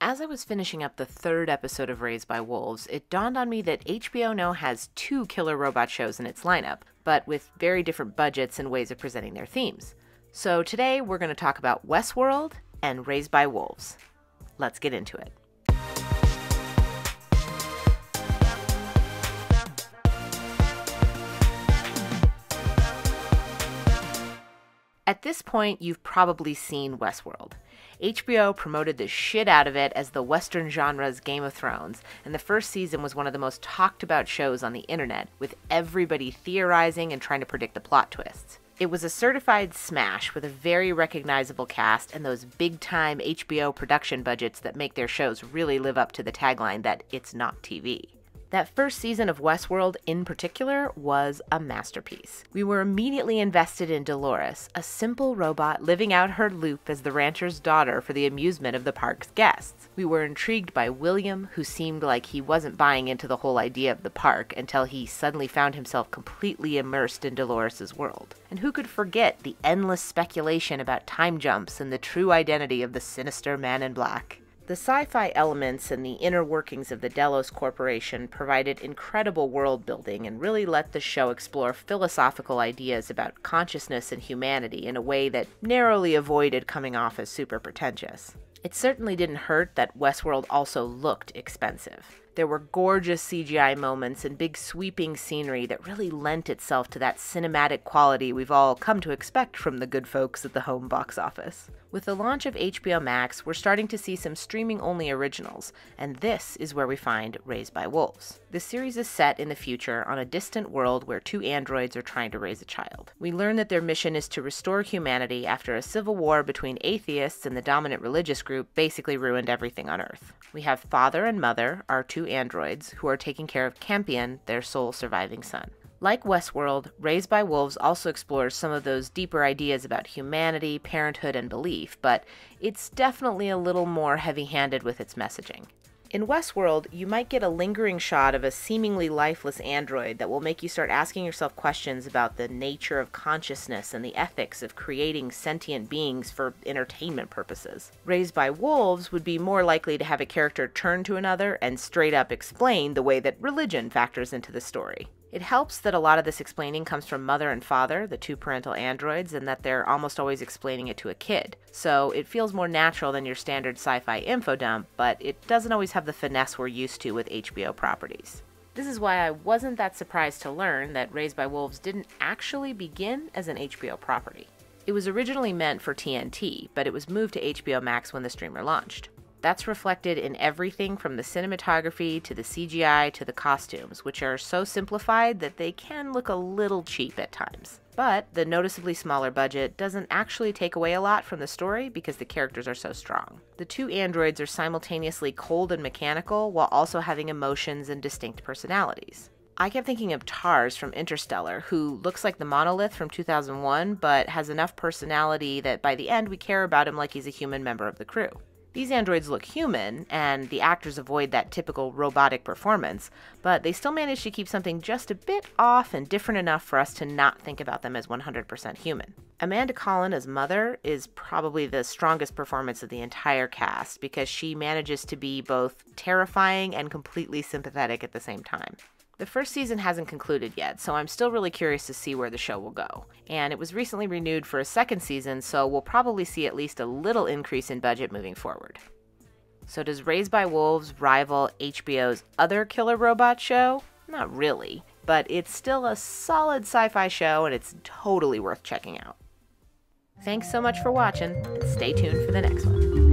As I was finishing up the third episode of Raised by Wolves, it dawned on me that HBO now has 2 killer robot shows in its lineup, but with very different budgets and ways of presenting their themes. So today we're going to talk about Westworld and Raised by Wolves. Let's get into it. At this point, you've probably seen Westworld. HBO promoted the shit out of it as the Western genre's Game of Thrones, and the first season was one of the most talked about shows on the internet, with everybody theorizing and trying to predict the plot twists. It was a certified smash with a very recognizable cast and those big-time HBO production budgets that make their shows really live up to the tagline that it's not TV. That first season of Westworld in particular was a masterpiece. We were immediately invested in Dolores, a simple robot living out her loop as the rancher's daughter for the amusement of the park's guests. We were intrigued by William, who seemed like he wasn't buying into the whole idea of the park until he suddenly found himself completely immersed in Dolores's world. And who could forget the endless speculation about time jumps and the true identity of the sinister man in black? The sci-fi elements and the inner workings of the Delos Corporation provided incredible world building and really let the show explore philosophical ideas about consciousness and humanity in a way that narrowly avoided coming off as super pretentious. It certainly didn't hurt that Westworld also looked expensive. There were gorgeous CGI moments and big sweeping scenery that really lent itself to that cinematic quality we've all come to expect from the good folks at the home box office. With the launch of HBO Max, we're starting to see some streaming-only originals, and this is where we find Raised by Wolves. The series is set in the future on a distant world where 2 androids are trying to raise a child. We learn that their mission is to restore humanity after a civil war between atheists and the dominant religious group basically ruined everything on Earth. We have father and mother, our 2 androids, who are taking care of Campion, their sole surviving son. Like Westworld, Raised by Wolves also explores some of those deeper ideas about humanity, parenthood, and belief, but it's definitely a little more heavy-handed with its messaging. In Westworld, you might get a lingering shot of a seemingly lifeless android that will make you start asking yourself questions about the nature of consciousness and the ethics of creating sentient beings for entertainment purposes. Raised by Wolves would be more likely to have a character turn to another and straight up explain the way that religion factors into the story. It helps that a lot of this explaining comes from mother and father, the 2 parental androids, and that they're almost always explaining it to a kid. So it feels more natural than your standard sci-fi info dump, but it doesn't always have the finesse we're used to with HBO properties. This is why I wasn't that surprised to learn that Raised by Wolves didn't actually begin as an HBO property. It was originally meant for TNT, but it was moved to HBO Max when the streamer launched. That's reflected in everything from the cinematography to the CGI to the costumes, which are so simplified that they can look a little cheap at times. But the noticeably smaller budget doesn't actually take away a lot from the story because the characters are so strong. The 2 androids are simultaneously cold and mechanical while also having emotions and distinct personalities. I kept thinking of Tars from Interstellar, who looks like the monolith from 2001, but has enough personality that by the end we care about him like he's a human member of the crew. These androids look human, and the actors avoid that typical robotic performance, but they still manage to keep something just a bit off and different enough for us to not think about them as 100% human. Amanda Collin as Mother is probably the strongest performance of the entire cast because she manages to be both terrifying and completely sympathetic at the same time. The first season hasn't concluded yet, so I'm still really curious to see where the show will go. And it was recently renewed for a second season, so we'll probably see at least a little increase in budget moving forward. So does Raised by Wolves rival HBO's other killer robot show? Not really, but it's still a solid sci-fi show and it's totally worth checking out. Thanks so much for watching, and stay tuned for the next one.